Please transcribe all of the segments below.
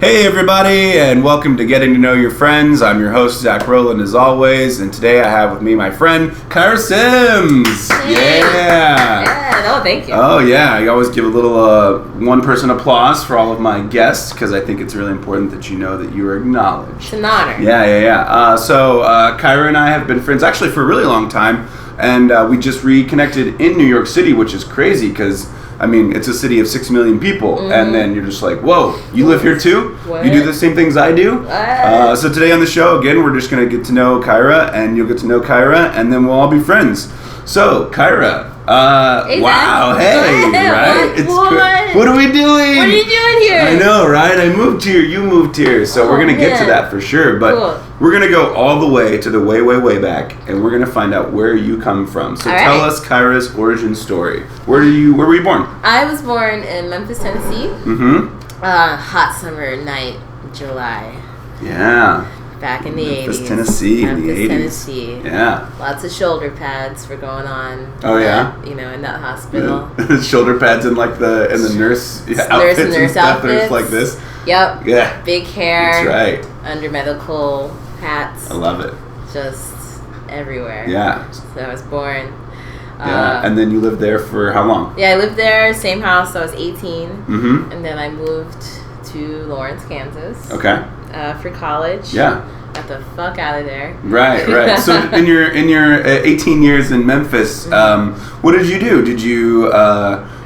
Hey everybody, and welcome to Getting to Know Your Friends. I'm your host, Zach Rowland, as always, and today I have with me my friend, Kyra Simms. Hey. Yeah, no, thank you. Oh yeah, I always give a little one-person applause for all of my guests, because I think it's really important that you know that you are acknowledged. It's an honor. Yeah. So Kyra and I have been friends actually for a really long time, and we just reconnected in New York City, which is crazy, because I mean, it's a city of 6 million people, and then you're just like, whoa, you live here too? What? You do the same things I do? So today on the show, again, we're just going to get to know Kyra, and you'll get to know Kyra, and then we'll all be friends. So, Kyra, Hey, wow, hey, right? What are we doing? What are you doing here? I know, right? I moved here, you moved here, so we're going to get to that for sure, but we're going to go all the way to the way back, and we're going to find out where you come from. So tell us Kyra's origin story. Where were you born? I was born in Memphis, Tennessee. Mm-hmm. Hot summer night, July. Yeah. Back in the 80s. Memphis, Tennessee, in the 80s. Tennessee. Yeah. Lots of shoulder pads were going on. Oh, yeah? In that hospital. Shoulder pads in like the nurse outfits and stuff. There's like this. Yep. Yeah. Big hair. That's right. Under medical hats. I love it. Just everywhere. Yeah. So I was born. Yeah. And then you lived there for how long? Yeah, I lived there, same house. I was 18. Mm-hmm. And then I moved to Lawrence, Kansas. Okay. For college. Yeah. Got the fuck out of there. Right. So in your 18 years in Memphis, what did you do? Did you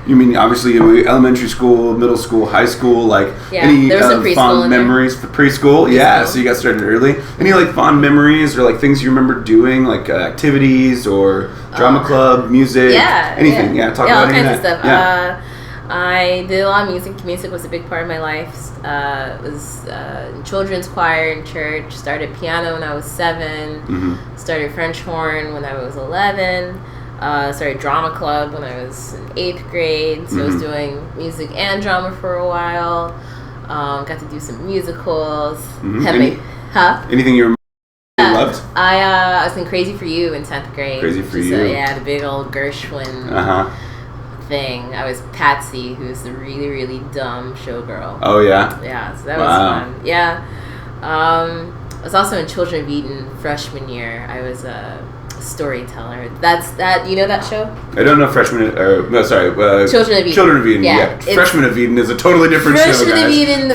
you mean obviously elementary school, middle school, high school, like any there was some preschool fond memories for preschool? Yeah, so you got started early. Any like fond memories or like things you remember doing, like activities or drama club, music, anything? Yeah, talk about all kinds of stuff. Yeah. I did a lot of music. Music was a big part of my life. Was in children's choir in church. Started piano when I was 7. Mm-hmm. Started French horn when I was 11. Started drama club when I was in 8th grade. So I was doing music and drama for a while. Got to do some musicals. Mm-hmm. Anything you loved? I was in Crazy for You in 10th grade. Crazy for You. The big old Gershwin thing. I was Patsy, who's the really, really dumb showgirl. Oh, yeah? Yeah, so that was fun. Yeah. I was also in Children of Eden freshman year. I was a storyteller. You know that show? I don't know Children of Eden. Children of Eden, yeah. Freshman of Eden is a totally different show, guys.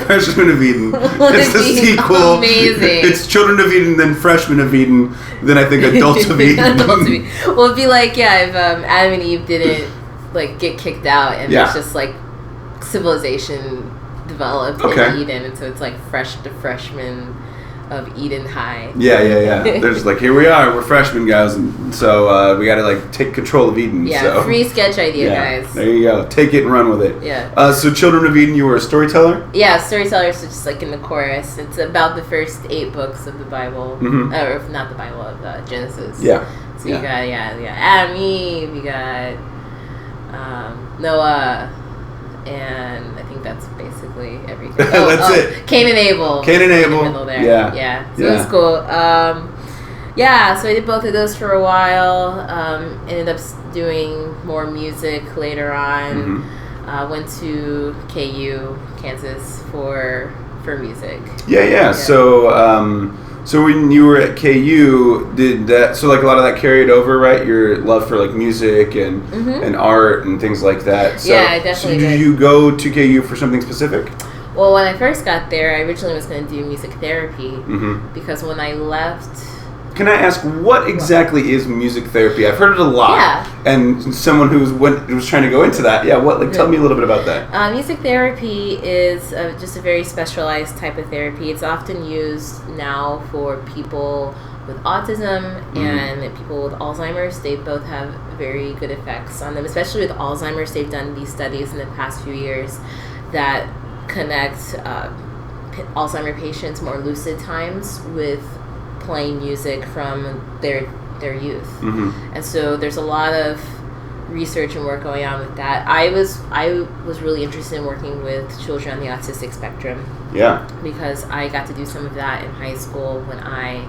Freshman of Eden. It's the sequel. Amazing. It's Children of Eden, then Freshmen of Eden, then I think Adults of Eden. Well, it'd be like, if Adam and Eve didn't get kicked out, and there's just like civilization developed in Eden, and so it's like the freshmen of Eden High. Yeah. There's like, here we are, we're freshmen guys, and so we gotta like take control of Eden. Yeah, so. Free sketch idea, guys. There you go. Take it and run with it. Yeah. So Children of Eden, you were a storyteller? Yeah, storyteller, so just like in the chorus. It's about the first 8 books of the Bible, or not the Bible, of Genesis. Yeah. So you got Adam, Eve, you got Noah, and I think that's basically everything. That's it. Cain and Abel. In the middle there. Yeah. So it was cool. So I did both of those for a while. Ended up doing more music later on. Went to KU, Kansas for music. Yeah. So when you were at KU, did that? So like a lot of that carried over, right? Your love for like music and art and things like that. So, I definitely did. Did you go to KU for something specific? Well, when I first got there, I originally was going to do music therapy because when I left. Can I ask, what exactly is music therapy? I've heard it a lot. Yeah. And someone who was trying to go into that. Yeah, tell me a little bit about that. Music therapy is just a very specialized type of therapy. It's often used now for people with autism and people with Alzheimer's. They both have very good effects on them, especially with Alzheimer's. They've done these studies in the past few years that connect Alzheimer patients' more lucid times with playing music from their youth. And so there's a lot of research and work going on with that. I was really interested in working with children on the autistic spectrum. Yeah. Because I got to do some of that in high school when I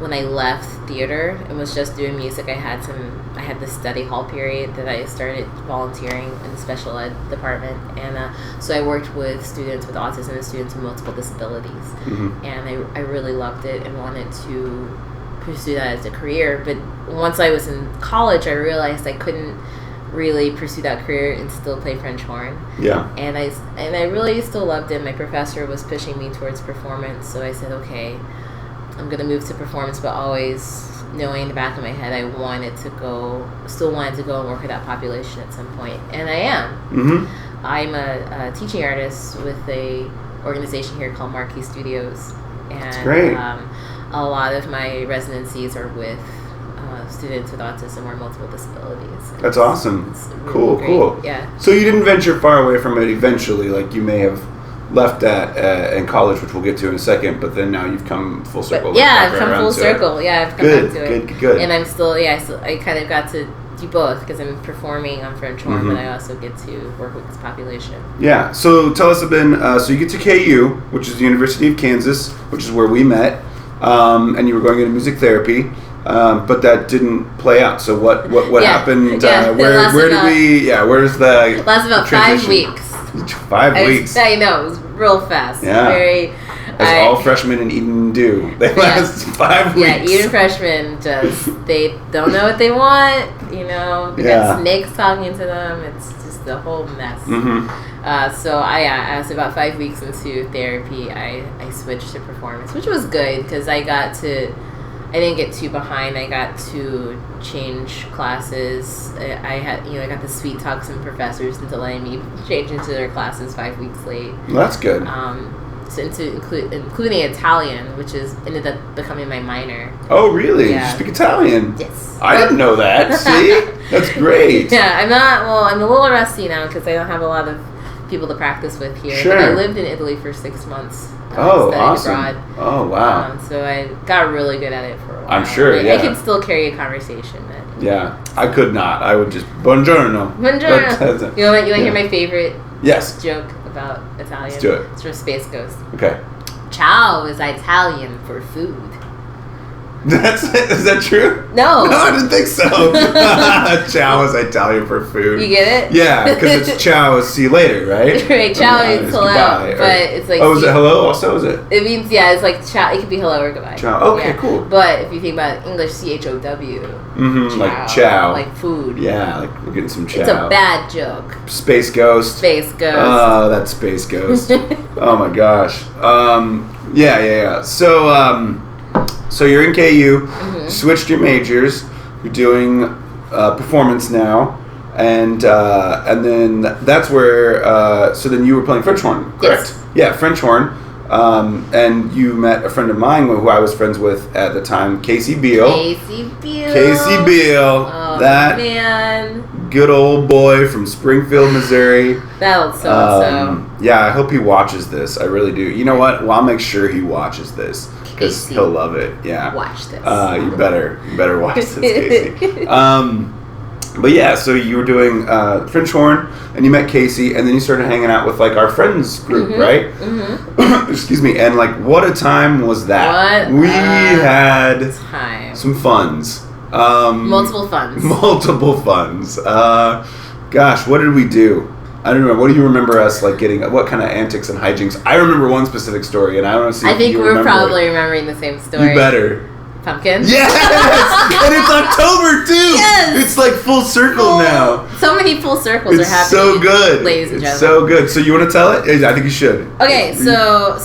when I left theater and was just doing music, I had this study hall period that I started volunteering in the special ed department, and so I worked with students with autism and students with multiple disabilities, and I really loved it and wanted to pursue that as a career. But once I was in college, I realized I couldn't really pursue that career and still play French horn. Yeah. And I really still loved it. My professor was pushing me towards performance, so I said, okay, I'm gonna move to performance, but always knowing in the back of my head I still wanted to go and work with that population at some point, and I am. I'm a teaching artist with a organization here called Marquee Studios, and that's great. A lot of my residencies are with students with autism or multiple disabilities. That's awesome. It's really Cool. Yeah. So you didn't venture far away from it eventually, like you may have left that in college, which we'll get to in a second, but then now you've come full circle. I've come full circle. Yeah, I've come back to it. Good. And I'm still, I kind of got to do both because I'm performing on French horn, but I also get to work with this population. Yeah. So tell us a bit. So you get to KU, which is the University of Kansas, which is where we met, and you were going into music therapy. But that didn't play out. So what happened? Where's the lasted about 5 weeks. 5 weeks. I know, it was real fast. Yeah. All freshmen in Eden do. They last 5 weeks. Yeah, Eden freshmen they don't know what they want. They got snakes talking to them. It's just a whole mess. So I was about 5 weeks into therapy. I switched to performance, which was good because I didn't get too behind. I got to change classes. I got the sweet talks from professors into letting me change into their classes 5 weeks late. Well, that's good. So including Italian, which ended up becoming my minor. Oh, really? Yeah. You speak Italian? Yes. I didn't know that. See? That's great. Yeah, I'm a little rusty now because I don't have a lot of people to practice with here. Sure. But I lived in Italy for 6 months. Awesome. Abroad. Oh, wow. So I got really good at it for a while. I'm sure, I can still carry a conversation. Yeah, I could not. I would just, buongiorno. Buongiorno. You want to hear my favorite joke about Italian? Let's do it. It's from Space Ghost. Okay. Ciao is Italian for food. Is that true? No. No, I didn't think so. Ciao is Italian for food. You get it? Yeah, because it's ciao is see you later, right? Right, ciao means hello. But it's like... Oh, is it hello also, is it? It means, it's like ciao. It could be hello or goodbye. Ciao. Okay, cool. But if you think about English, CHOW. Ciao, like ciao. Like food. Yeah, like we're getting some ciao. It's a bad joke. Space Ghost. Space Ghost. Oh, that's Space Ghost. Oh my gosh. Yeah. So you're in KU, switched your majors, you're doing performance now, and then that's where, so then you were playing French horn, correct? Yes. Yeah, French horn, and you met a friend of mine who I was friends with at the time, Casey Beal. Oh, man. Good old boy from Springfield, Missouri. That old so-and-so. Yeah, I hope he watches this. I really do. You know what? Well, I'll make sure he watches this. Because he'll love it, yeah. Watch this. You better watch this, Casey. But yeah, so you were doing French horn, and you met Casey, and then you started hanging out with like our friends group, right? Excuse me. And like, what a time was that? We had some funds. Multiple funds. Gosh, what did we do? I don't remember. What do you remember us like getting? What kind of antics and hijinks? I remember one specific story, and I don't see. I think we're probably remembering the same story. You better. Pumpkins. Yes, and it's October too. Yes, it's like full circle now. So many full circles are happening. So good, ladies and gentlemen. It's so good. So you want to tell it? I think you should. Okay, so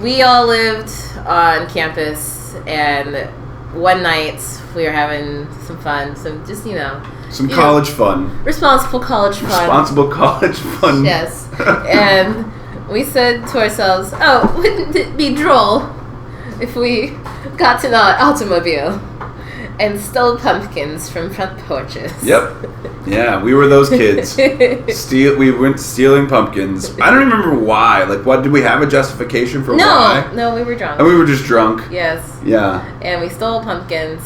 we all lived on campus, and one night we were having some fun, some college fun. Responsible college fun. Yes. And we said to ourselves, oh, wouldn't it be droll if we got in our automobile and stole pumpkins from front porches? Yep. Yeah, we were those kids. We went stealing pumpkins. I don't remember why. Like, what, did we have a justification for why? No, we were drunk. And we were just drunk. Yes. Yeah. And we stole pumpkins.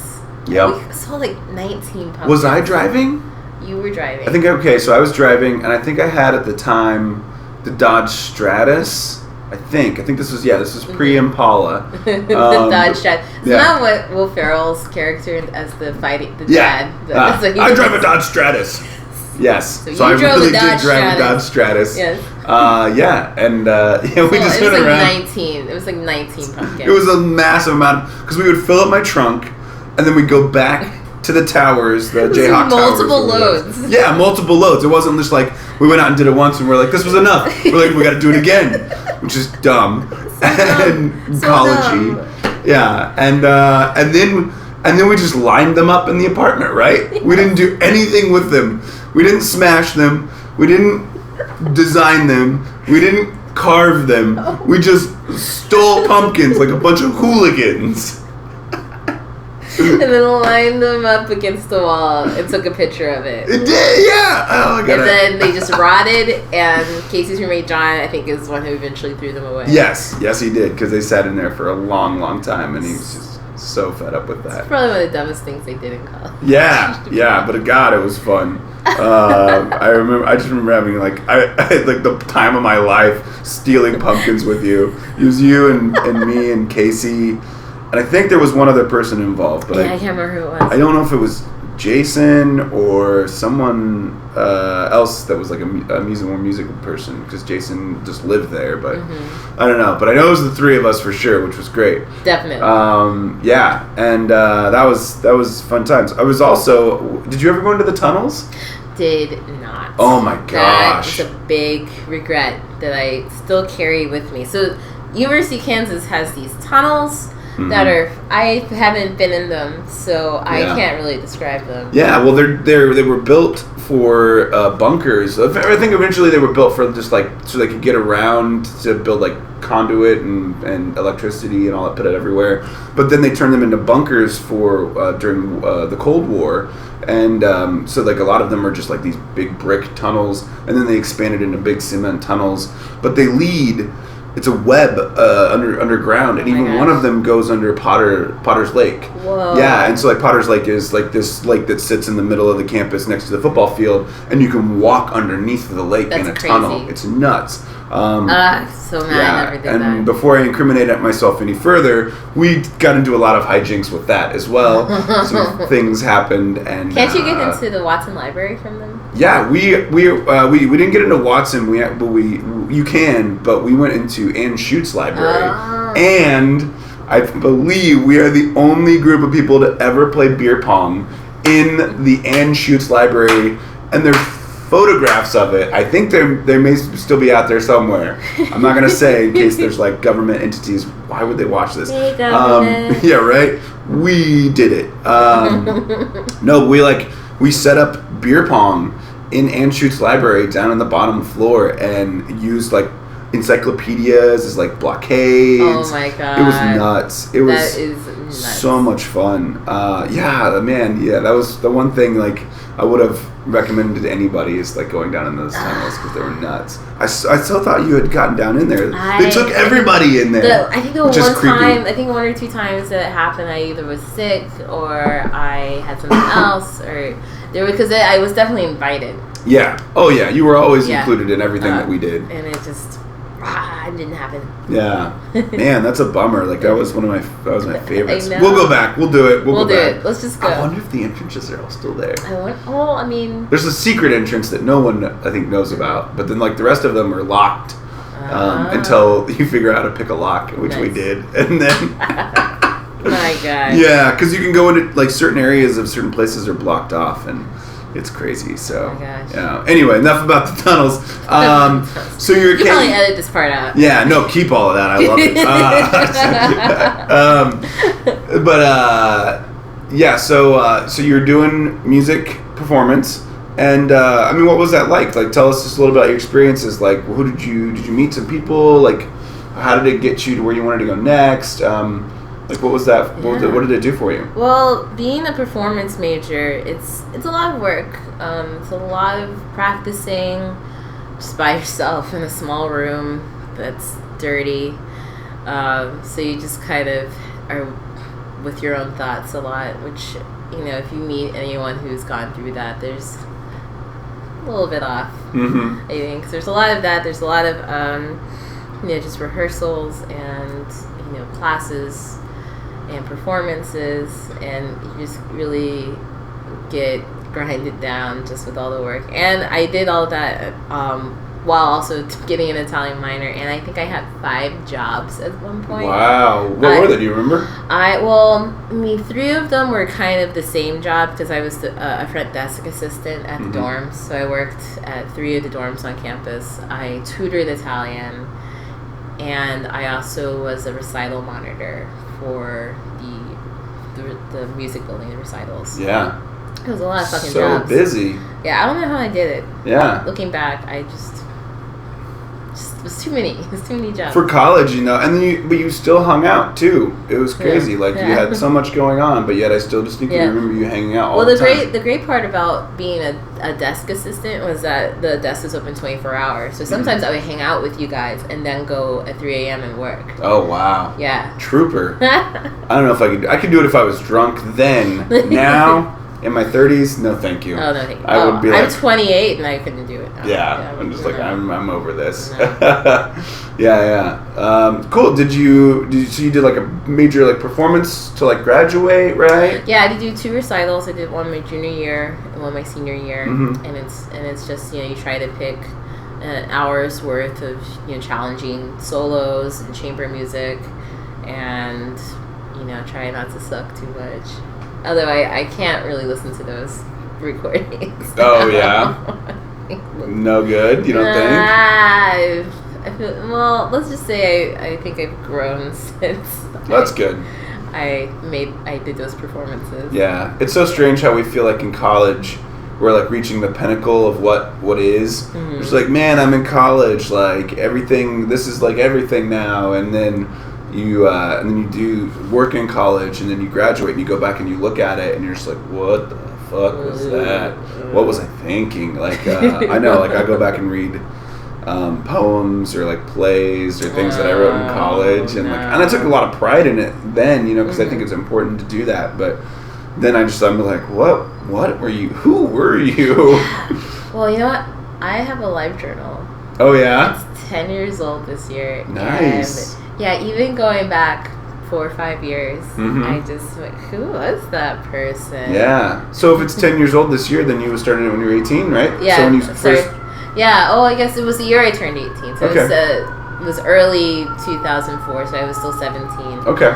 Yep. We stole like 19 pumpkins. Was I driving? You were driving. I think, okay, so I was driving, and I think I had at the time the Dodge Stratus, I think this is pre-Impala. The Dodge Stratus. It's yeah. not what Will Ferrell's character as the Yeah. dad. So I drive a Dodge Stratus. Yes. So I you drove really a Dodge did drive a Dodge Stratus. Yes. Yeah, and we just it was went like around. 19. It was like 19 pumpkins. It was a massive amount because we would fill up my trunk, and then we'd go back to the towers, the Jayhawk Towers. Multiple loads. Yeah, multiple loads. It wasn't just like we went out and did it once and we're like, this was enough. We're like, we got to do it again, which is dumb and college-y. Yeah, and then we just lined them up in the apartment, right? We didn't do anything with them. We didn't smash them. We didn't design them. We didn't carve them. We just stole pumpkins like a bunch of hooligans. And then lined them up against the wall and took a picture of it. It did, yeah. Oh, and then they just rotted, and Casey's roommate John, I think, is the one who eventually threw them away. Yes, he did, because they sat in there for a long, long time, and he was just so fed up with that. It's probably one of the dumbest things they did in college. Yeah, but God, it was fun. I just remember having like the time of my life stealing pumpkins with you. It was you and me and Casey. And I think there was one other person involved, but I can't remember who it was. I don't know if it was Jason or someone else that was like a more musical person, because Jason just lived there. But I don't know. But I know it was the three of us for sure, which was great. Definitely. Yeah, and that was fun times. I was also. Did you ever go into the tunnels? Did not. Oh my gosh! That is a big regret that I still carry with me. So, University of Kansas has these tunnels. That are, I haven't been in them, so I can't really describe them. Yeah, well, they were built for bunkers. I think eventually they were built for just like so they could get around to build like conduit and electricity and all that, put it everywhere. But then they turned them into bunkers for during the Cold War, and so like a lot of them are just like these big brick tunnels, and then they expanded into big cement tunnels. But they lead. It's a web underground, and even one of them goes under Potter's Lake. Whoa. Yeah, and so like Potter's Lake is like this lake that sits in the middle of the campus next to the football field, and you can walk underneath the lake in a tunnel. It's nuts. So mad I never did that. And before I incriminate myself any further, we got into a lot of hijinks with that as well. Some things happened, and can't you get into the Watson Library from them? Yeah, we didn't get into Watson. You can, but we went into Ann Schutz's library, and I believe we are the only group of people to ever play beer pong in the Ann Schutz's library, and there's photographs of it. I think they may still be out there somewhere. I'm not gonna say in case there's like government entities. Why would they watch this? Hey, government. Yeah, right. We did it. No, we set up beer pong in Ann Schutz's library down on the bottom floor and used like encyclopedias as like blockades. Oh my god. It was nuts. It was that is nuts. So much fun. That was the one thing like I would have recommended to anybody is like going down in those tunnels because they were nuts. I still thought you had gotten down in there. They took everybody in there. I think one or two times that it happened, I either was sick or I had something else, or because I was definitely invited. Yeah. Oh yeah. You were always included in everything that we did. And it just didn't happen. Yeah. Man, that's a bummer. Like that was my favorites. We'll go back. We'll do it. We'll go back. Let's just go. I wonder if the entrances are all still there. There's a secret entrance that no one I think knows about, but then like the rest of them are locked until you figure out how to pick a lock, which we did, and then. My God. Yeah, because you can go into like certain areas of certain places are blocked off, and it's crazy. So, oh my gosh. Yeah. Anyway, enough about the tunnels. So you probably edit this part out. Yeah, no, keep all of that. I love it. So you're doing music performance, and what was that like? Like, tell us just a little about your experiences. Like, who did you meet some people? Like, how did it get you to where you wanted to go next? Like, what was that? What did it do for you? Well, being a performance major, it's a lot of work. It's a lot of practicing just by yourself in a small room that's dirty. So you just kind of are with your own thoughts a lot, which, if you meet anyone who's gone through that, there's a little bit off. I think 'cause there's a lot of that. There's a lot of just rehearsals and classes and performances, and you just really get grinded down just with all the work. And I did all of that while also getting an Italian minor, and I think I had 5 jobs at one point. Wow. What were they? Do you remember? 3 of them were kind of the same job because I was a front desk assistant at the dorms. So I worked at 3 of the dorms on campus. I tutored Italian, and I also was a recital monitor for the music building, the recitals. Yeah. It was a lot of fucking So jobs. busy. Yeah, I don't know how I did it. Yeah. Looking back, I just it was too many. It was too many jobs. For college, and then but you still hung out too. It was crazy. You had so much going on, but yet I still distinctly remember you hanging out all the time. The great part about being a desk assistant was that the desk was open 24 hours. So sometimes I would hang out with you guys and then go at 3 a.m. and work. Oh wow. Yeah. Trooper. I don't know if I could do it if I was drunk then. Now. In my 30s, no thank you. Oh, no thank you. I would be I'm 28 and I couldn't do it now. Yeah, I'm just like, I'm over this. No. Yeah. Cool. So you did like a major like performance to like graduate, right? Yeah, I did do 2 recitals. I did one my junior year and one my senior year. And it's just, you try to pick an hour's worth of, challenging solos and chamber music, and, try not to suck too much. Although I can't really listen to those recordings. Oh, yeah? No good, you don't think? I feel, well, let's just say I think I've grown since. That's good. I did those performances. Yeah. It's so strange how we feel like in college we're like reaching the pinnacle of what is. It's like, man, I'm in college, like everything, this is like everything now, and then you do work in college, and then you graduate, and you go back and you look at it, and you're just like, what the fuck was that? What was I thinking? Like, I know, like, I go back and read poems or like plays or things that I wrote in college, and I took a lot of pride in it then, because I think it's important to do that. But then I'm like, what were you? Who were you? Well, you know what? I have a live journal. Oh yeah. It's 10 years old this year. Nice. And yeah, even going back 4 or 5 years, I just like, who was that person? Yeah. So if it's 10 years old this year, then you started it when you were 18, right? Yeah. So when you first. Yeah. Oh, I guess it was the year I turned 18. So okay. It was early 2004, so I was still 17. Okay.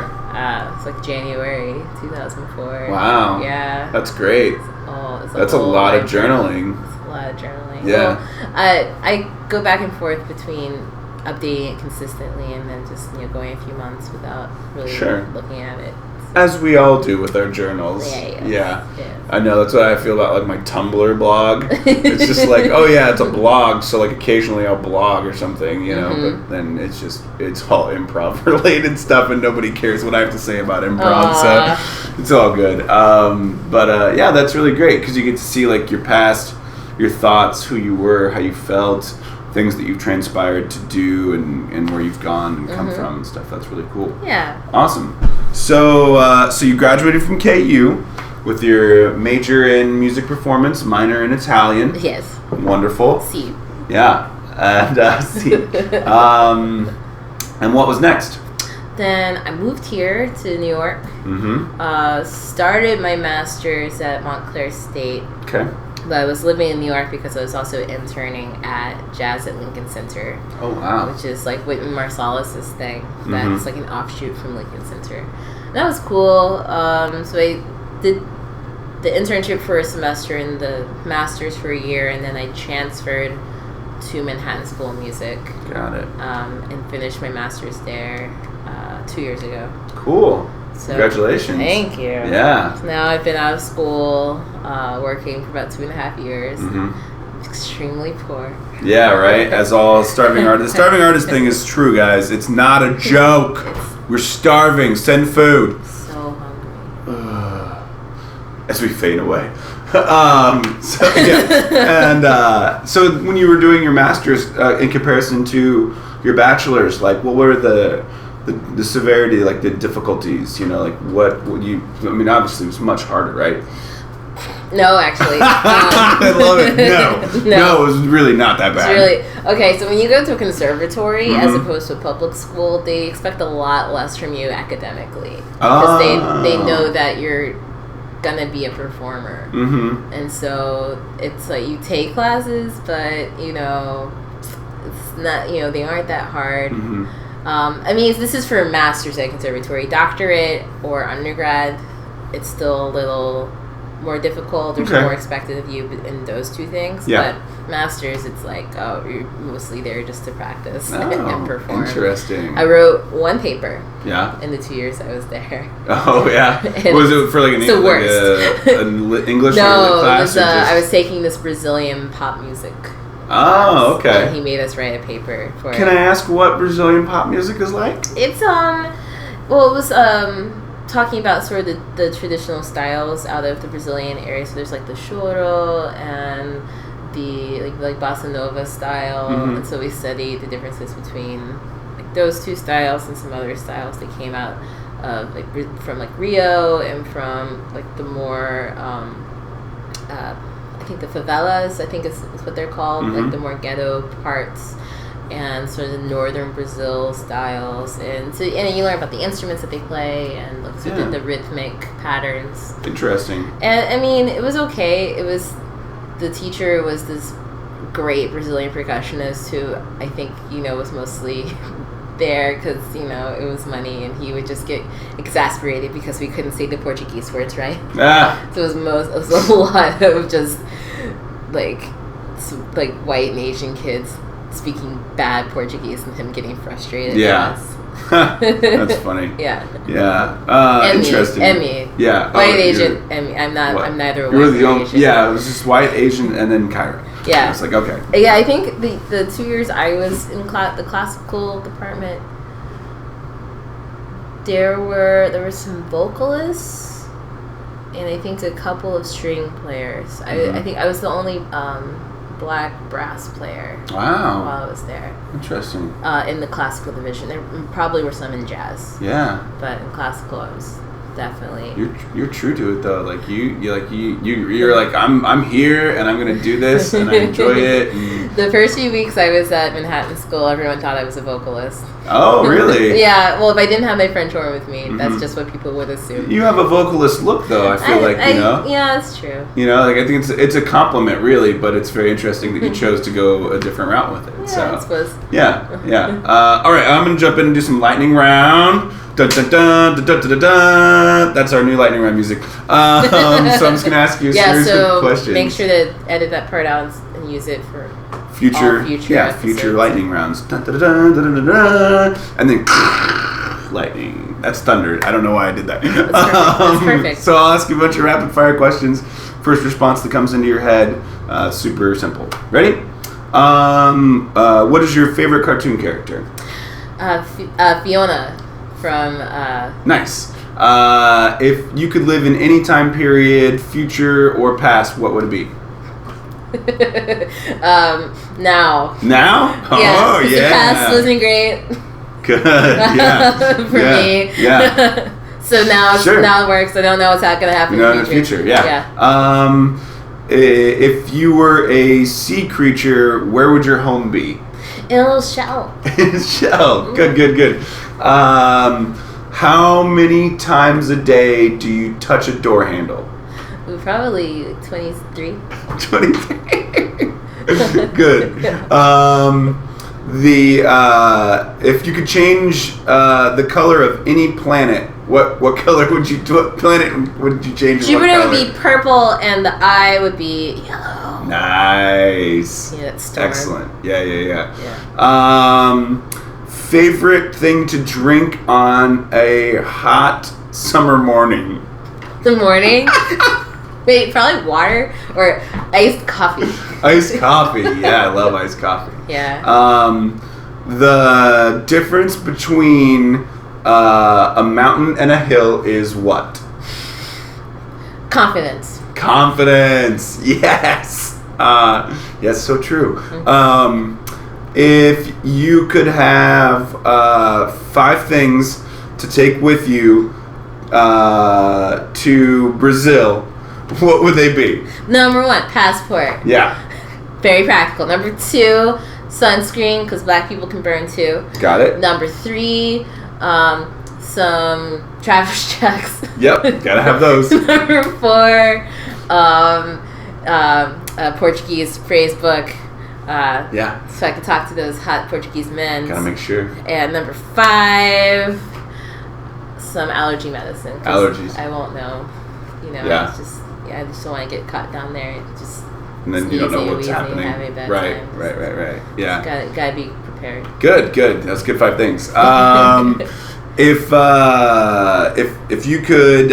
It's like January 2004. Wow. Yeah. That's great. That's a lot of journaling. It's a lot of journaling. Yeah. Well, I go back and forth between updating it consistently and then just going a few months without really looking at it. As we all do with our journals. Yeah. I know, that's what I feel about like my Tumblr blog. It's just like, oh yeah, it's a blog, so like occasionally I'll blog or something, but then it's all improv related stuff, and nobody cares what I have to say about improv, so it's all good. But that's really great because you get to see like your past, your thoughts, who you were, how you felt, things that you've transpired to do, and where you've gone and come from and stuff. That's really cool. Yeah. Awesome. So you graduated from KU with your major in music performance, minor in Italian. Yes. Wonderful. C. Yeah. And C. And what was next? Then I moved here to New York. Started my master's at Montclair State. Okay. But I was living in New York because I was also interning at Jazz at Lincoln Center. Oh, wow. Which is like Wynton Marsalis's thing. That's like an offshoot from Lincoln Center. And that was cool. So I did the internship for a semester and the master's for a year, and then I transferred to Manhattan School of Music. Got it. And finished my master's there 2 years ago. Cool. So, congratulations. Thank you. Yeah. So now I've been out of school, working for about 2.5 years. Extremely poor. Yeah, right? As all starving artists. The starving artist thing is true, guys. It's not a joke. We're starving. Send food. So hungry. As we fade away. So when you were doing your master's, in comparison to your bachelor's, like what were the severity, like the difficulties, like what would you, I mean, obviously it was much harder, right? No, actually. I love it. No, it was really not that bad. It's really okay. So when you go to a conservatory as opposed to a public school, they expect a lot less from you academically because they know that you're gonna be a performer, and so it's like you take classes, but it's not they aren't that hard. I mean, this is for a master's at conservatory. Doctorate or undergrad, it's still a little more difficult. There's more expected of you in those two things. But masters, it's like, you're mostly there just to practice and perform. Interesting. I wrote one paper. Yeah. In the 2 years I was there. Oh yeah. Was it for like an English class? No, I was taking this Brazilian pop music. Oh, okay. And he made us write a paper for it. Can I ask what Brazilian pop music is like? It's it was talking about sort of the traditional styles out of the Brazilian area. So there's like the choro and the like bossa nova style, and so we studied the differences between like those two styles and some other styles that came out of from Rio and from like the more I think the favelas, I think is what they're called, like the more ghetto parts, and sort of the northern Brazil styles, and you learn about the instruments that they play and sort of the rhythmic patterns. Interesting. And I mean, it was okay. The teacher was this great Brazilian percussionist who I think was mostly there because it was money, and he would just get exasperated because we couldn't say the Portuguese words right. So it was a lot of just like white and Asian kids speaking bad Portuguese and him getting frustrated. That's funny. Yeah. Interesting. Emmy. Yeah. White Asian. Emmy. I'm neither You're white the or Asian. Yeah, it was just white, Asian, and then Kyra. Yeah. It's like, okay. Yeah, I think the 2 years I was in the classical department, there were some vocalists, and I think a couple of string players. I think I was the only black brass player. Wow. While I was there. Interesting. In the classical division, there probably were some in jazz. Yeah. But in classical, I was definitely. You're true to it though. Like you're like I'm here and I'm gonna do this and I enjoy it. And the first few weeks I was at Manhattan School, everyone thought I was a vocalist. Oh, really? Yeah. Well, if I didn't have my French horn with me, that's just what people would assume. You have a vocalist look, though. I feel Yeah, that's true. Like I think it's a compliment, really, but it's very interesting that you chose to go a different route with it. Yeah, I suppose. Yeah. All right, I'm gonna jump in and do some lightning round. Dun, dun, dun, dun, dun, dun, dun. That's our new lightning round music. So I'm just gonna ask you a series of questions. Make sure to edit that part out and use it for future lightning rounds. Dun, dun, dun, dun, dun, dun, dun. And then lightning. That's thunder. I don't know why I did that. That's perfect. So I'll ask you a bunch of rapid fire questions. First response that comes into your head. Super simple. Ready? What is your favorite cartoon character? Fiona from. Nice. If you could live in any time period, future or past, what would it be? Now. Now? Oh, yeah. The past wasn't great. Good. Yeah. For me. Yeah. So now it works. I don't know what's going to happen in the future. Yeah. If you were a sea creature, where would your home be? In a little shell. Shell. Good. How many times a day do you touch a door handle? Probably 23. 23. Good. If you could change the color of any planet, what color would you change? Jupiter would be purple, and the eye would be yellow. Nice. Yeah, it's storm. Excellent. Yeah. Favorite thing to drink on a hot summer morning? The morning? Wait, probably water or iced coffee. Iced coffee. Yeah, I love iced coffee. Yeah. The difference between a mountain and a hill is what? Confidence. Yes. Yes, so true. If you could have 5 things to take with you to Brazil, What would they be? Number 1, passport. Yeah. Very practical. Number 2, sunscreen, because black people can burn too. Got it. Number 3, some traveler's checks. Yep, gotta have those. Number 4, a Portuguese phrase book. Yeah. So I could talk to those hot Portuguese men. Gotta make sure. And number 5, some allergy medicine. Allergies. I won't know. You know, Yeah. it's just, I just don't want to get caught down there. And then you don't know what's sneezing, happening. having a bad Right, time. right. Yeah. Gotta be prepared. Good. That's good 5 things. If you could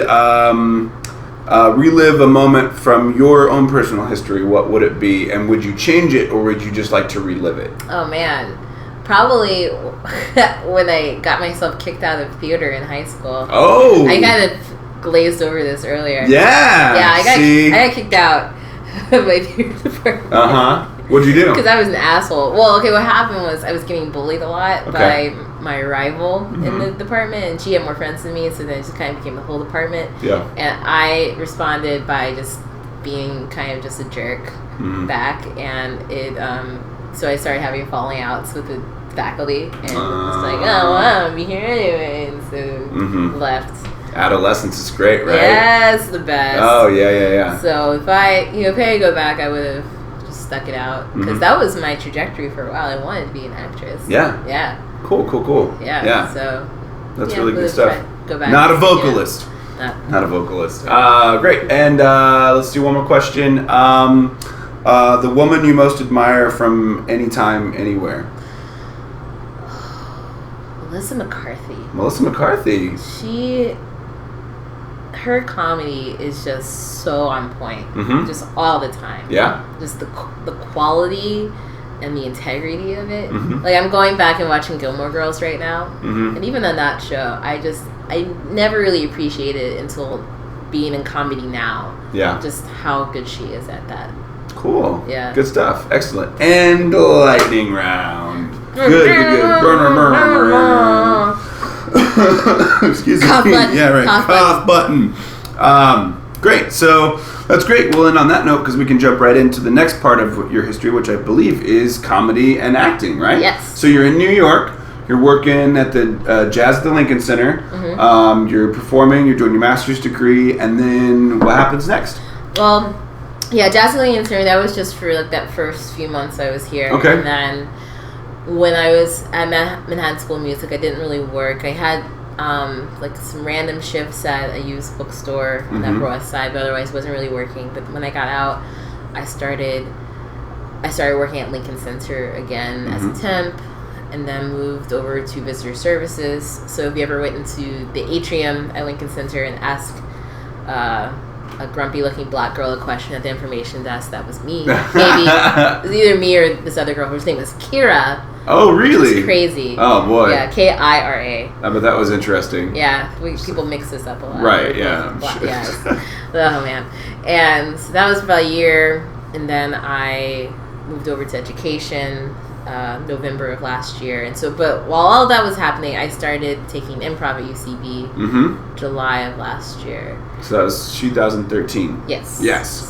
relive a moment from your own personal history, what would it be? And would you change it, or would you just like to relive it? Oh man, probably when I got myself kicked out of theater in high school. Oh, I kind of glazed over this earlier. Yeah. I got kicked out of my theater department. What'd you do? Because I was an asshole. Well, okay, what happened was I was getting bullied a lot by my rival in the department, and she had more friends than me, so then it just kind of became the whole department. Yeah. And I responded by just being kind of just a jerk back, and it so I started having falling outs with the faculty, and it's like, oh, well, I'll be here anyway, and so left. Adolescence is great, right? Yes, the best. Oh, yeah. So if I could go back, I would have just stuck it out, because that was my trajectory for a while. I wanted to be an actress. Yeah. Cool. Yeah. So that's really good stuff. Go back. Not a vocalist. Not a vocalist. Great. And let's do one more question. The woman you most admire from any time, anywhere. Melissa McCarthy. Her comedy is just so on point, just all the time. Yeah. Just the quality and the integrity of it. Like, I'm going back and watching Gilmore Girls right now, and even on that show, I never really appreciated it until being in comedy now. Yeah. Just how good she is at that. Cool. Yeah. Good stuff. Excellent. And lightning round. Good. Excuse me. Cough button. Yeah, right. Cough button. Great. So that's great. We'll end on that note, because we can jump right into the next part of your history, which I believe is comedy and acting, right? Yes. So you're in New York. You're working at the Jazz at the Lincoln Center. You're performing. You're doing your master's degree. And then what happens next? Well, yeah, Jazz at the Lincoln Center, that was just for like that first few months I was here. Okay. And then when I was at Manhattan School of Music, I didn't really work. I had like some random shifts at a used bookstore on the Upper West Side, but otherwise wasn't really working. But when I got out, I started working at Lincoln Center again as a temp, and then moved over to visitor services. So if you ever went into the atrium at Lincoln Center and asked a grumpy-looking black girl a question at the information desk, that was me. Maybe it was either me or this other girl whose name was Kyra. Oh, really? Which is crazy. Oh, boy. Yeah, Kyra. But that was interesting. Yeah, people mix this up a lot. Right, yeah. Yes. Oh, man. And so that was about a year, and then I moved over to education November of last year. And so, but while all that was happening, I started taking improv at UCB July of last year. So that was 2013. Yes.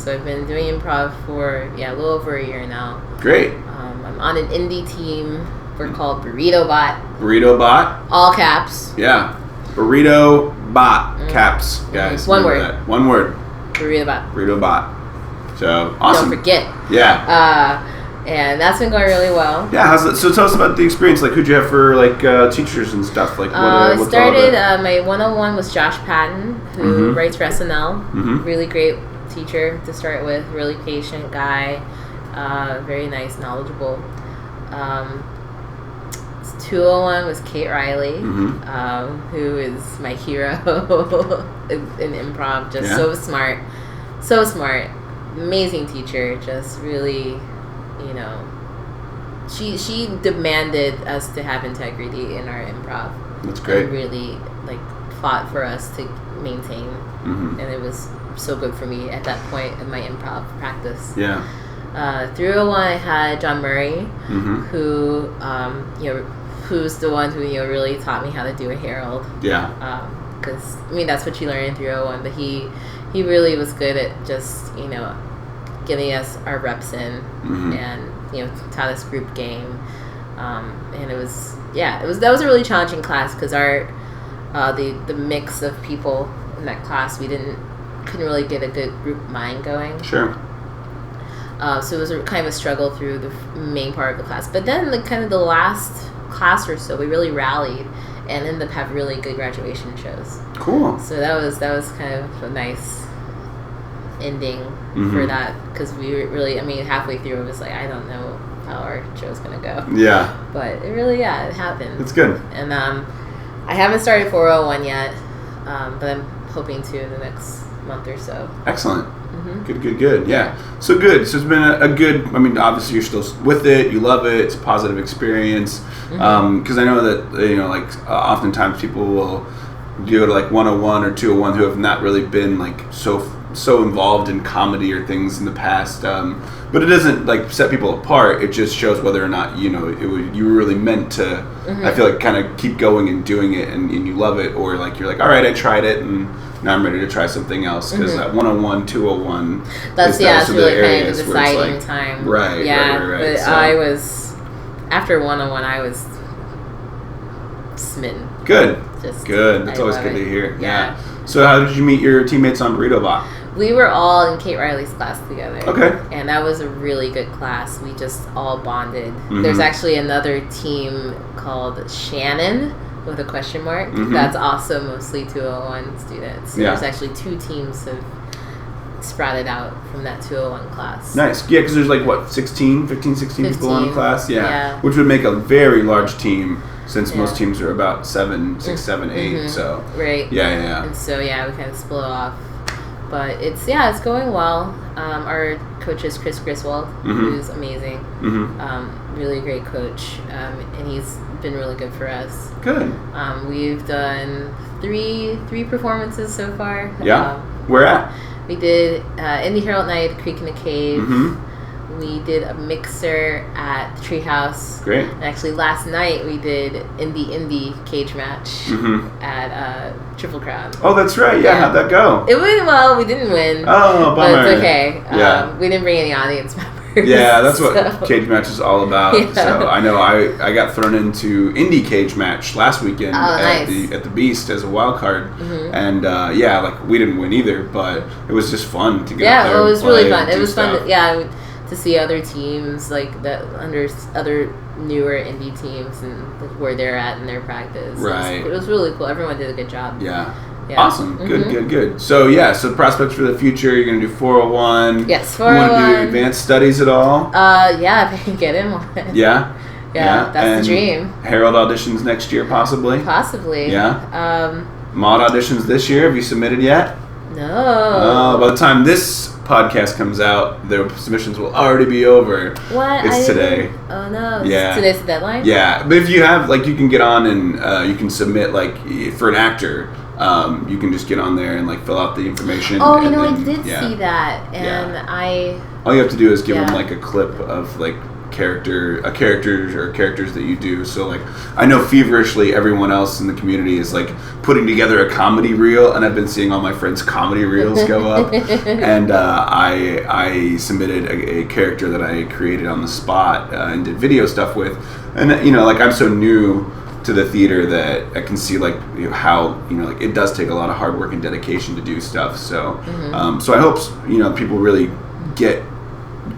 So I've been doing improv for, a little over a year now. Great. I'm on an indie team. We're called Burrito Bot. Burrito Bot? All caps. Yeah. Burrito Bot. Caps, guys. One word. That. One word. Burrito Bot. Burrito Bot. So, awesome. Don't forget. Yeah. And that's been going really well. Yeah, so tell us about the experience. Like, who'd you have for, teachers and stuff? Like, I started, my 101 was Josh Patton, who writes for SNL. Really great teacher to start with. Really patient guy. Very nice, knowledgeable. 201 was Kate Riley, who is my hero in improv. Just so smart. Amazing teacher. Just really... she demanded us to have integrity in our improv. That's great. And really fought for us to maintain, and it was so good for me at that point in my improv practice. Yeah. 301, I had John Murray, who who's the one who really taught me how to do a herald. Yeah. Because that's what you learn in 301, but he he really was good at just, getting us our reps in and, taught us group game. And it was that was a really challenging class because the mix of people in that class, couldn't really get a good group mind going. Sure. So it was kind of a struggle through the main part of the class. But then the last class or so, we really rallied and ended up having really good graduation shows. Cool. So that was kind of a nice ending for that, because we were really, halfway through it was like, I don't know how our show's going to go. Yeah. But it really, it happened. It's good. And I haven't started 401 yet, but I'm hoping to in the next month or so. Excellent. Good. Yeah. So good. So it's been a good, obviously you're still with it, you love it, it's a positive experience. Because I know that, oftentimes people will go to 101 or 201 who have not really been so involved in comedy or things in the past. But it doesn't set people apart. It just shows whether or not, you were really meant to, I feel like, kind of keep going and doing it and you love it, or you're like, all right, I tried it and now I'm ready to try something else. Because 101, 201, it's really kind of a deciding time. Right. Yeah, right. But so, I was, after 101, I was smitten. Good. That's always good to hear. Yeah. So how did you meet your teammates on Burrito Bot? We were all in Kate Riley's class together. Okay. And that was a really good class. We just all bonded. There's actually another team called Shannon with a question mark. That's also mostly 201 students. So there's actually 2 teams have sprouted out from that 201 class. Nice. Yeah, because there's 16 people in the class? Yeah. Which would make a very large team, since most teams are about 6, 7, 8. So right. Yeah. And so we kind of split off. But it's going well. Our coach is Chris Griswold, who's amazing. Really great coach, and he's been really good for us. Good. We've done three performances so far. Yeah. Where at? We did Indie Herald Night, Creek in a Cave. We did a mixer at the Treehouse. Great. And actually last night we did Indie cage match at Triple Crown. Oh, that's right. Yeah, how'd that go? It went well. We didn't win. Oh, bummer. But it's okay. Yeah. We didn't bring any audience members. Yeah, that's what cage match is all about. Yeah. So I know I got thrown into indie cage match last weekend at the Beast as a wild card, and we didn't win either, but it was just fun to get up there. Yeah, it was really fun. It was stuff. fun. To see other teams that under other newer indie teams and where they're at in their practice. Right. It was really cool. Everyone did a good job. Yeah. Awesome. Good. So so prospects for the future, you're going to do 401. Yes, 401. You want to do advanced studies at all? Yeah, if I can get in one. Yeah. Yeah, that's and the dream. Herald auditions next year, possibly? Possibly. Yeah. Mod auditions this year. Have you submitted yet? No. By the time this podcast comes out, the submissions will already be over. What? It's today. Oh no. Yeah. Today's the deadline? Yeah. But if you have, you can get on and you can submit, for an actor, you can just get on there and, fill out the information. Oh, I did see that. And all you have to do is give them, a clip of, characters that you do. So I know feverishly everyone else in the community is putting together a comedy reel, and I've been seeing all my friends' comedy reels go up. And I submitted a character that I created on the spot and did video stuff with. And I'm so new to the theater that I can see how it does take a lot of hard work and dedication to do stuff. So so I hope people really get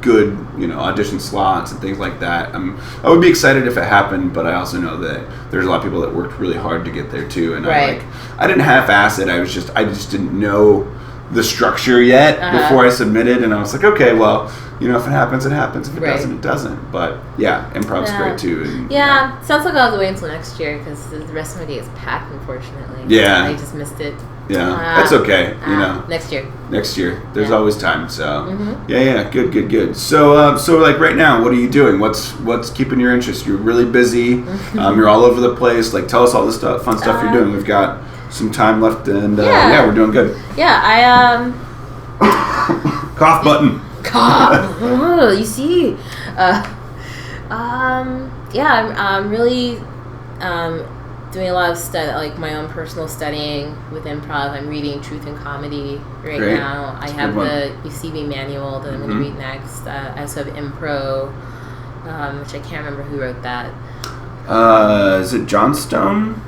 good audition slots and things like that. I would be excited if it happened, but I also know that there's a lot of people that worked really hard to get there too, and I didn't half-ass it. I just didn't know the structure yet before I submitted, and I was like, okay, well, if it happens, it happens. If it doesn't, it doesn't. But improv's great too. And, sounds like I'll have to wait until next year because the rest of my day is packed, unfortunately. Yeah. I just missed it. Yeah, that's okay. Next year. Next year, there's always time. So good. So right now, what are you doing? What's keeping your interest? You're really busy. You're all over the place. Tell us all this fun stuff you're doing. We've got some time left, and we're doing good. Yeah, Cough button. Cough. Oh, you see. I'm really doing a lot of like my own personal studying with improv. I'm reading Truth and Comedy right Great. now. I have the UCB manual that I'm going to read next. I also have Impro, which I can't remember who wrote that. Is it Johnstone?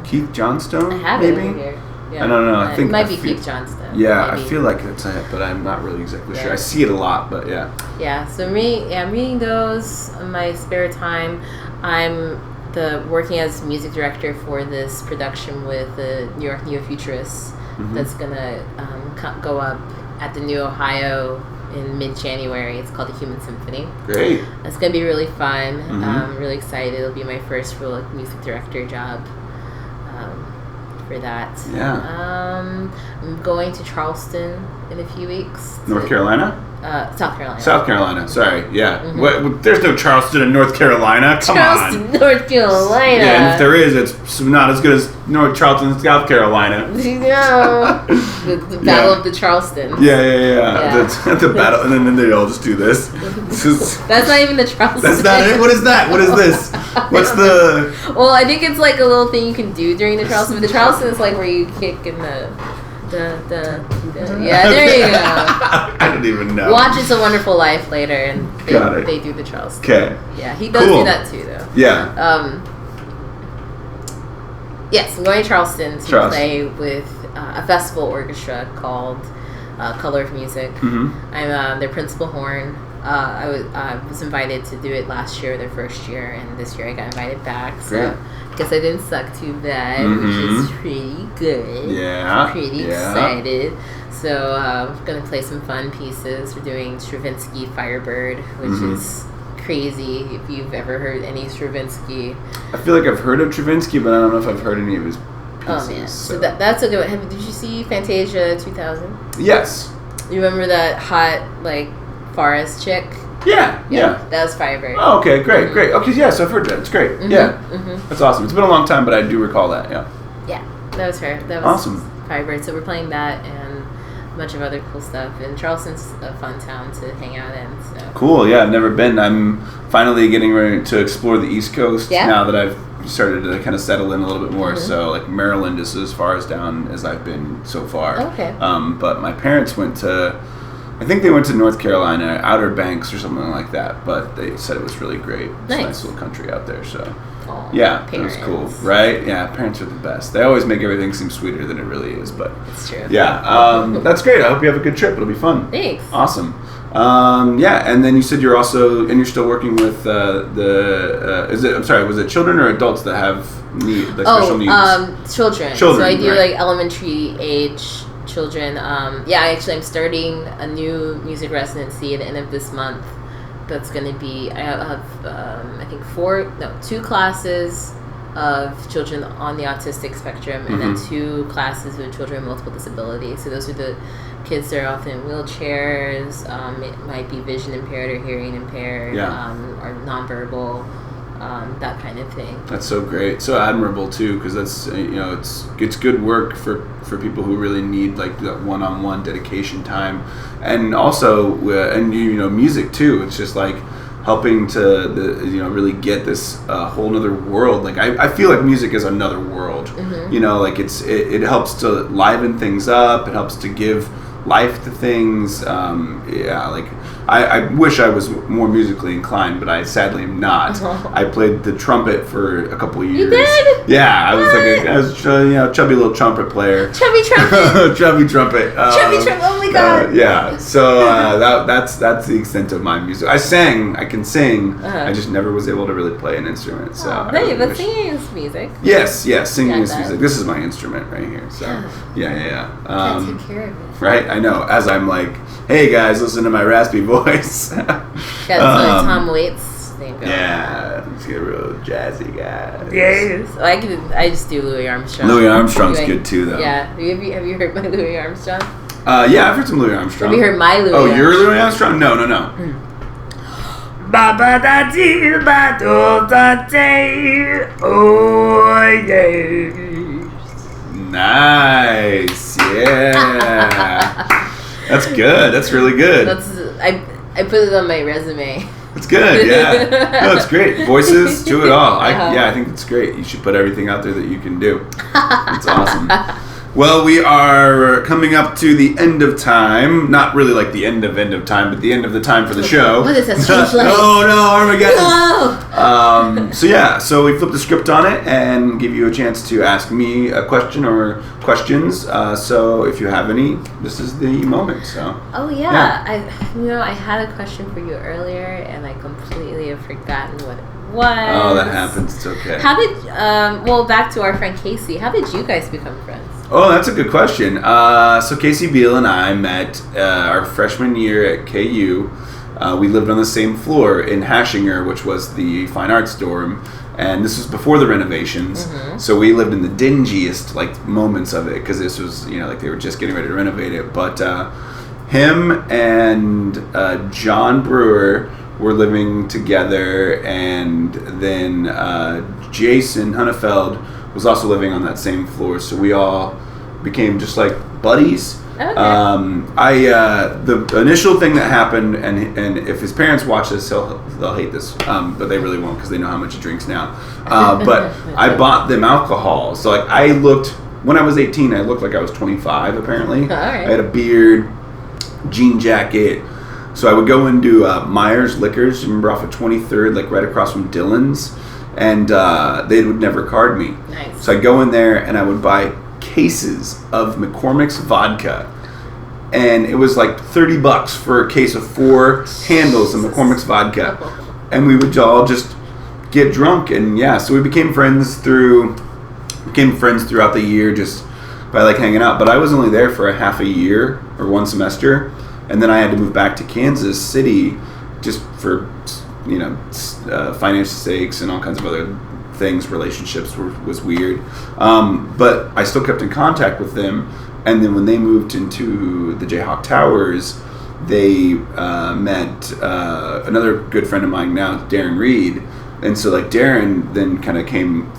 Keith Johnstone? I have maybe? it over here. Yeah. I don't know. I think it might be Keith Johnston. Yeah, maybe. I feel like that's it, but I'm not really exactly sure. I see it a lot, but yeah. Yeah, so I'm reading those in my spare time. I'm working as music director for this production with the New York Neo-Futurists that's going to go up at the New Ohio in mid-January. It's called the Human Symphony. Great. It's going to be really fun. I'm really excited. It'll be my first real music director job for that. Yeah. I'm going to Charleston in a few weeks. North Carolina? South Carolina. South Carolina, sorry. Yeah. There's no Charleston in North Carolina. Come Charleston, on. North Carolina. Yeah, and if there is, it's not as good as North Charleston, South Carolina. No. The Battle of the Charleston. Yeah. The battle, and then they all just do this. That's not even the Charleston. That's not it? What is that? What is this? What's the... Well, I think it's like a little thing you can do during the Charleston. But the Charleston is like where you kick in the yeah, there you go. I don't even know. Watch It's a Wonderful Life later, and they do the Charleston. Okay. Yeah, he does do that too, though. Yeah. Yes, I'm going to Charleston to play with a festival orchestra called Color of Music. I'm their principal horn. I was invited to do it last year, their first year, and this year I got invited back. So I guess I didn't suck too bad, which is pretty good. Yeah. Pretty excited. So I'm going to play some fun pieces. We're doing Stravinsky Firebird, which is crazy if you've ever heard any Stravinsky. I feel like I've heard of Stravinsky, but I don't know if I've heard any of his pieces. Oh, man. So that's a good one. Did you see Fantasia 2000? Yes. You remember that hot, like, forest chick? Yeah. That was Firebird. Oh, okay, great. Okay, yes, I've heard that. It's great. That's awesome. It's been a long time, but I do recall that, yeah, that was her. That was awesome. Firebird. So we're playing that and a bunch of other cool stuff. And Charleston's a fun town to hang out in. So. Cool, yeah, I've never been. I'm finally getting ready to explore the East Coast now that I've started to kind of settle in a little bit more. So, like, Maryland is as far as down as I've been so far. Okay. But my parents went to... I think they went to North Carolina, Outer Banks or something like that, but they said it was really great. It's a nice little country out there, so... Parents. It was cool, right? Yeah, parents are the best. They always make everything seem sweeter than it really is, but... It's true. Yeah, that's great. I hope you have a good trip. It'll be fun. Thanks. Awesome. And then you said you're also... And you're still working with was it children or adults that have special needs? Children. So I do, like, elementary age... children. I'm starting a new music residency at the end of this month. That's going to be, I have, I think 2 classes of children on the autistic spectrum, and then 2 classes with children with multiple disabilities. So those are the kids that are often in wheelchairs, it might be vision impaired or hearing impaired, or nonverbal. That kind of thing. That's so great, so admirable too, because that's it's good work for people who really need like that one-on-one dedication time, and also music too. It's just like helping to really get this whole other world. Like I feel like music is another world. Like it helps to liven things up. It helps to give life to things. I wish I was more musically inclined, but I sadly am not. I played the trumpet for a couple of years. You did? Yeah, I was chubby little trumpet player. Chubby trumpet. Chubby trumpet. Chubby trumpet. Oh my god. So that's the extent of my music. I can sing. I just never was able to really play an instrument. So. But singing is music. Yes, singing is music. This is my instrument right here. So yeah. Can't take care of it. Right, I know. As I'm like, hey guys, listen to my raspy voice. Got Tom Waits thing going. Yeah, let's get a real jazzy guy. Yes, I just do Louis Armstrong. Louis Armstrong's good too, though. Yeah, have you heard my Louis Armstrong? Yeah, I've heard some Louis Armstrong. Have you heard my Louis? Oh, your Louis Armstrong? No. Ba da dee ba do da day. Oh yeah. Nice, yeah. That's good. That's really good. I put it on my resume. It's good, yeah. No, it's great. Voices, do it all. I think it's great. You should put everything out there that you can do. It's awesome. Well, we are coming up to the end of time. Not really like the end of time, but the end of the time for the show. What is that? Strange Light? No, Armageddon. No! So we flipped the script on it and give you a chance to ask me a question or questions. So if you have any, this is the moment. So. Oh yeah. I had a question for you earlier, and I completely have forgotten what it was. Oh, that happens. It's okay. How did back to our friend Casey. How did you guys become friends? Oh, that's a good question. So Casey Beal and I met our freshman year at KU. We lived on the same floor in Hashinger, which was the fine arts dorm, and this was before the renovations. Mm-hmm. So we lived in the dingiest moments of it because this was they were just getting ready to renovate it. But him and John Brewer were living together, and then Jason Hunnefeld was also living on that same floor, so we all became just like buddies. Okay. The initial thing that happened, and if his parents watch this, they'll hate this, but they really won't because they know how much he drinks now. But I bought them alcohol, so when I was 18, I looked like I was 25 apparently. All right. I had a beard, jean jacket. So I would go into Myers Liquors, remember off of 23rd, right across from Dillon's, and they would never card me. Nice. So I'd go in there and I would buy cases of McCormick's vodka, and it was like $30 for a case of 4 handles of McCormick's vodka, and we would all just get drunk, and so we became friends throughout the year just by hanging out. But I was only there for a half a year or one semester, and then I had to move back to Kansas City just for financial sakes and all kinds of other things. Relationships was weird, but I still kept in contact with them. And then when they moved into the Jayhawk Towers, they met another good friend of mine now, Darren Reed. And so Darren then kind of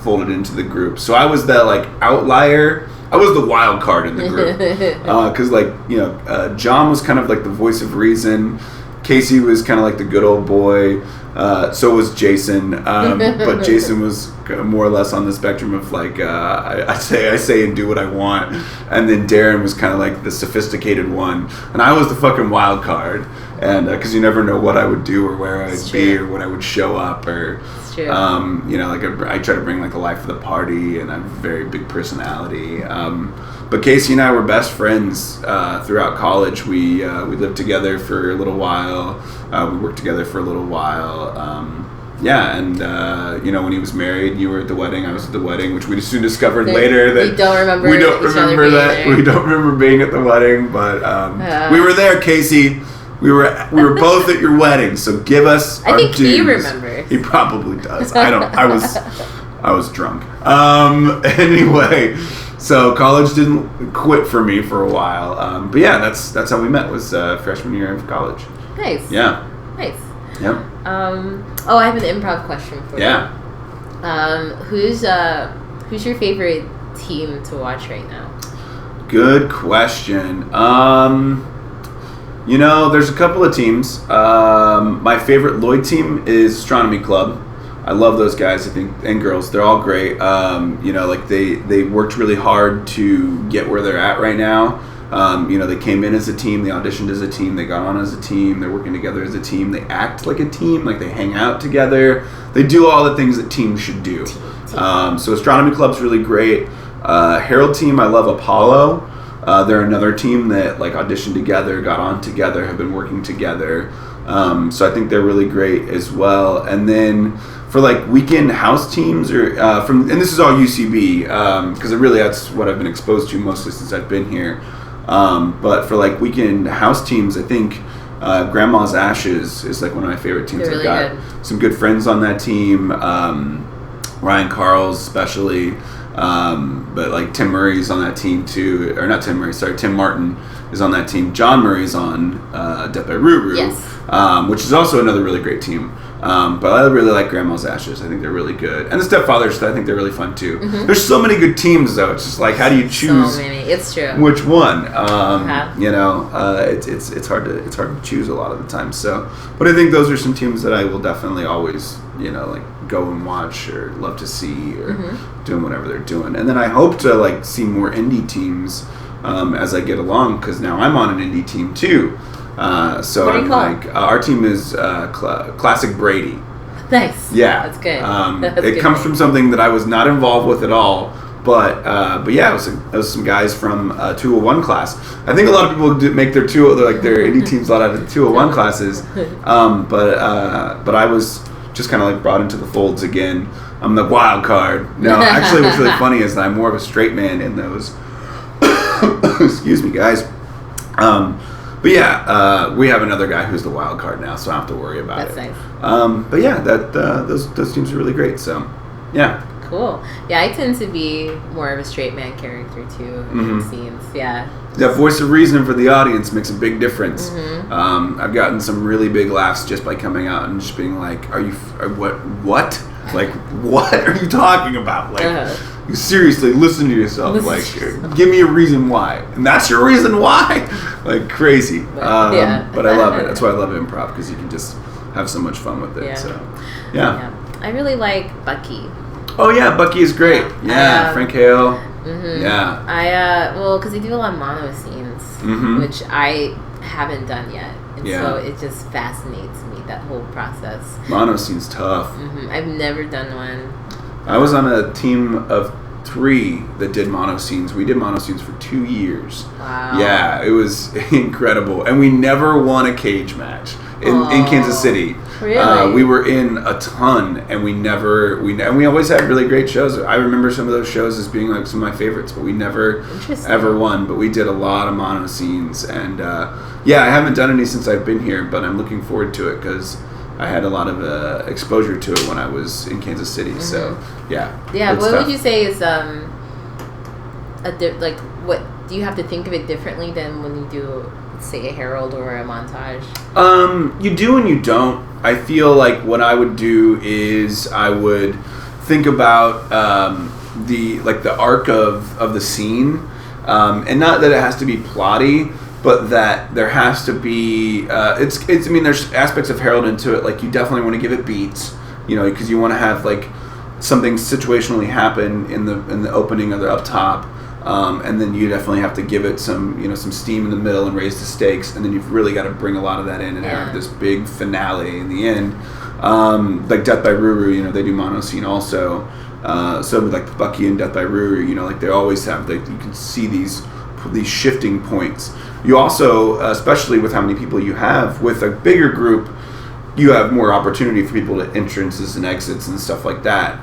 folded into the group. So I was that outlier. I was the wild card in the group because John was kind of the voice of reason. Casey was kind of the good old boy. So was Jason, but Jason was more or less on the spectrum of I say and do what I want, and then Darren was kind of the sophisticated one, and I was the fucking wild card, and because you never know what I would do or where I'd be or when I would show up or. I try to bring the life of the party, and I have a very big personality. But Casey and I were best friends throughout college. We lived together for a little while. We worked together for a little while. When he was married, you were at the wedding. I was at the wedding, which we soon discovered later that we don't remember. We don't remember being at the wedding, but we were there, Casey. We were both at your wedding, so give us our dues. I think he remembers. He probably does. I don't. I was drunk. Anyway, so college didn't quit for me for a while. But that's how we met. Was freshman year of college. Nice. Yeah. Nice. Yep. I have an improv question for you. Yeah. Who's your favorite team to watch right now? Good question. There's a couple of teams. My favorite Lloyd team is Astronomy Club. I love those guys, I think, and girls. They're all great. They worked really hard to get where they're at right now. They came in as a team, they auditioned as a team, they got on as a team, they're working together as a team, they act like a team, they hang out together. They do all the things that teams should do. So Astronomy Club's really great. Herald team, I love Apollo. They're another team that auditioned together, got on together, have been working together. So I think they're really great as well. And then for weekend house teams and this is all UCB because that's what I've been exposed to mostly since I've been here. But for weekend house teams, I think Grandma's Ashes is one of my favorite teams. They're really I've got some good friends on that team. Ryan Carls especially. But Tim Murray's on that team too, or not Tim Murray, sorry, Tim Martin is on that team. John Murray's on Depe Ruru, yes. Which is also another really great team. But I really like Grandma's Ashes. I think they're really good. And the Stepfathers, I think they're really fun too. Mm-hmm. There's so many good teams though. It's just like, how do you choose? So many. It's true. Which one? Uh-huh. It's hard to choose a lot of the time. So, but I think those are some teams that I will definitely always, like go and watch or love to see or doing whatever they're doing. And then I hope to like see more indie teams as I get along, because now I'm on an indie team too. So what do you I'm call like, our team is Classic Brady. Nice. Yeah, that's good. It comes from something that I was not involved with at all. But yeah, it was some guys from 201 class. I think a lot of people make their indie teams a lot out of the 201 classes. But I was just kind of like brought into the folds again. I'm the wild card. No, actually, what's really funny is that I'm more of a straight man in those. Excuse me, guys. But yeah, we have another guy who's the wild card now, so I don't have to worry about it. That's nice. But yeah, those teams are really great. So yeah. Cool. Yeah, I tend to be more of a straight man character too in scenes. Yeah. That voice of reason for the audience makes a big difference. Mm-hmm. I've gotten some really big laughs just by coming out and just being like, what? Like, what are you talking about? Like, you seriously listen to yourself. Like, give me a reason why. And that's your reason why? Like, crazy. But I love it. That's why I love improv, because you can just have so much fun with it. Yeah. So, yeah. I really like Bucky. Oh, yeah, Bucky is great. Yeah, Frank Hale. Mm-hmm. Yeah. Because they do a lot of mono scenes, which I haven't done yet. And so it just fascinates me, that whole process. Mono scene's tough. I've never done one. I was on a team of 3 that did mono scenes. We did mono scenes for 2 years. Wow. Yeah, it was incredible. And we never won a cage match in Kansas City. Really? We were in a ton, and we always had really great shows. I remember some of those shows as being like some of my favorites, but we never ever won. But we did a lot of mono scenes, and I haven't done any since I've been here, but I'm looking forward to it because I had a lot of exposure to it when I was in Kansas City. So yeah. What would you say is what do you have to think of it differently than when you do, say, a herald or a montage? You do and you don't. I feel like what I would do is I would think about the arc of the scene, and not that it has to be plotty, but that there has to be there's aspects of herald into it. Like, you definitely want to give it beats, because you want to have like something situationally happen in the opening or the up top. And then you definitely have to give it some steam in the middle and raise the stakes, and then you've really got to bring a lot of that in and have this big finale in the end. Like Death by Ruru, they do mono scene also. So with like Bucky and Death by Ruru, like they always have, like, you can see these shifting points. You also, especially with how many people you have, with a bigger group, you have more opportunity for people to entrances and exits and stuff like that.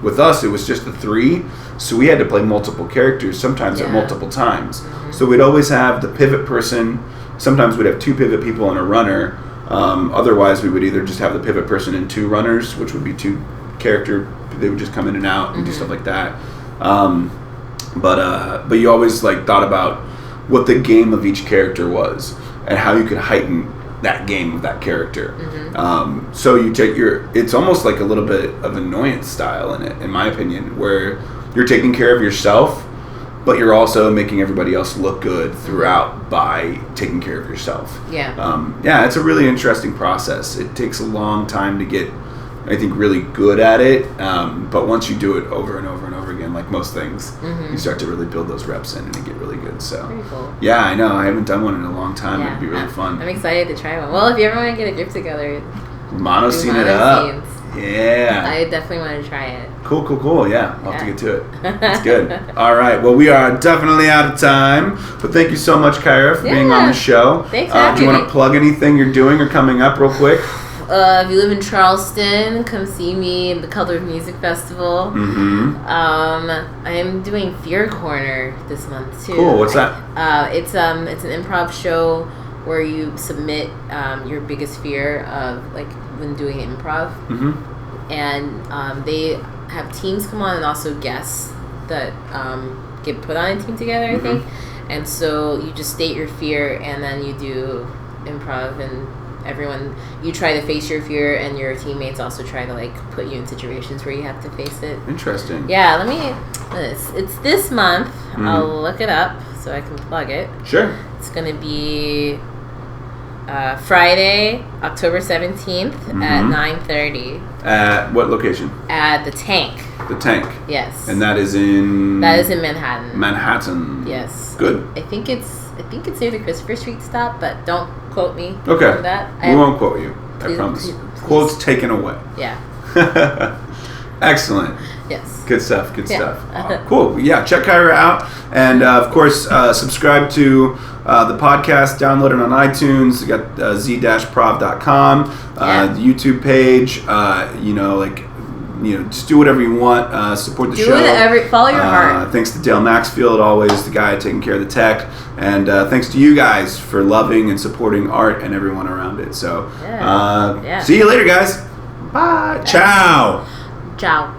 With us, it was just the 3, so we had to play multiple characters, sometimes at multiple times. So we'd always have the pivot person. Sometimes we'd have 2 pivot people and a runner. Otherwise, we would either just have the pivot person and 2 runners, which would be 2 character. They would just come in and out and do stuff like that. But you always like thought about what the game of each character was and how you could heighten that game of that character. So you take it's almost like a little bit of annoyance style in it, in my opinion, where you're taking care of yourself, but you're also making everybody else look good throughout by taking care of yourself. It's a really interesting process. It takes a long time to get, I think, really good at it, but once you do it over and over and over again, like most things, you start to really build those reps in and you get really good. So very cool. Yeah, I know. I haven't done one in a long time. It'd be really fun. I'm excited to try one. Well, if you ever want to get a group together, mono scene it up. Scenes. Yeah. I definitely want to try it. Cool. Yeah, I'll have to get to it. That's good. All right. Well, we are definitely out of time, but thank you so much, Kyra, for being on the show. Thanks for having me. Do you want to plug anything you're doing or coming up real quick? If you live in Charleston, come see me at the Colored Music Festival. I am doing Fear Corner this month too. Cool. What's that? It's an improv show where you submit your biggest fear of, like, when doing improv, and they have teams come on and also guests that get put on a team together, I think. And so you just state your fear, and then you do improv and everyone, you try to face your fear, and your teammates also try to like put you in situations where you have to face it. Interesting. Yeah, it's this month. I'll look it up so I can plug it. Sure. It's gonna be Friday, October 17th at 9:30. At what location? At the Tank. The Tank. Yes. And that is in Manhattan. Manhattan. Yes. Good. I think it's near the Christopher Street stop, but don't quote me Okay. on that. We won't quote you. Please, I promise. please. Quotes taken away. Yeah. Excellent. Yes. Good stuff. Good Yeah. stuff. Cool. Yeah. Check Kyra out, and of course, subscribe to the podcast. Download it on iTunes. You got z-prov.com, the YouTube page. Just do whatever you want. Support the show. Follow your heart. Thanks to Dale Maxfield, always the guy taking care of the tech, and thanks to you guys for loving and supporting art and everyone around it. So, see you later, guys. Bye. Ciao. Ciao.